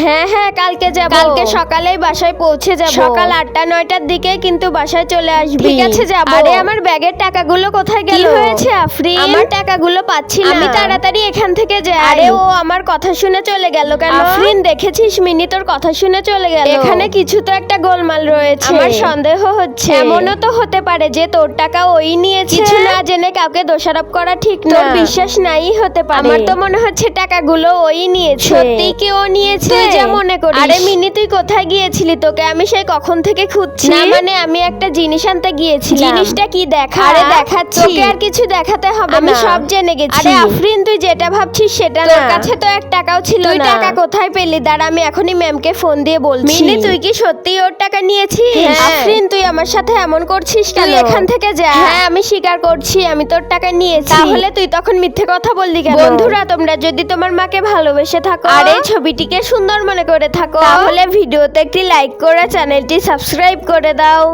হ্যাঁ হ্যাঁ কালকে যাব। কালকে সকালেই বাসায় পৌঁছে যাব। সকাল 8টা-9টার দিকে কিন্তু বাসায় চলে আসবি। ঠিক আছে যাব। আরে আমার ব্যাগের টাকাগুলো কোথায় গেল? কি হয়েছে আফরিন? আমার টাকাগুলো পাচ্ছি না। আমি তাড়াতাড়ি এখান থেকে যাই। আরে ও আমার কথা শুনে চলে গেল কেন? আফরিন দেখেছিস মিনি তোর কথা শুনে চলে গেল। এখানে কিছু তো একটা গোলমাল রয়েছে। আমার সন্দেহ হচ্ছে। এমনও তো হতে পারে যে তোর টাকা ওই নিয়েছে। কিছু না জেনে কাউকে দোষারোপ করা ঠিক না। তোর বিশ্বাস নাই হতে পারে। আমার তো মনে হচ্ছে টাকাগুলো ওই নিয়েছে। সত্যি কি ও নিয়েছে? তুই যা মনে করিস। আরে মিনি তুই কোথায় গিয়েছিলি? তোকে আমি সেই কখন থেকে খুঁজছি। না মানে আমি একটা জিনিস আনতে গিয়েছিলাম। জিনিসটা কি দেখা? আরে দেখাচ্ছি। তোকে আর কিছু দেখাতে হবে না। আমি সব জেনে গেছি। আরে আফরিন তুই যেটা ভাবছিস সেটা না। তোর কাছে তো 1 টাকাও ছিল না। তুই টাকা কোথায় পেলি? দাঁড়া আমি এখনই ম্যামকে ফোন দিয়ে বলছি। মিনি তুই কি সত্যি ওর টাকা নিয়েছিস? আফরিন তুই আমার সাথে এমন করছিস কেন? তুই এখান থেকে যা। হ্যাঁ আমি স্বীকার করছি আমি তোর টাকা নিয়েছি। তাহলে তুই তখন মিথ্যে কথা বললি কেন? বন্ধুরা তোমরা যদি তোমার মাকে ভালোবেসে থাকো আর এই ছবিটিকে সুন্দর মনে করে থাকো তাহলে ভিডিওতে একটি লাইক করে চ্যানেলটি সাবস্ক্রাইব করে দাও।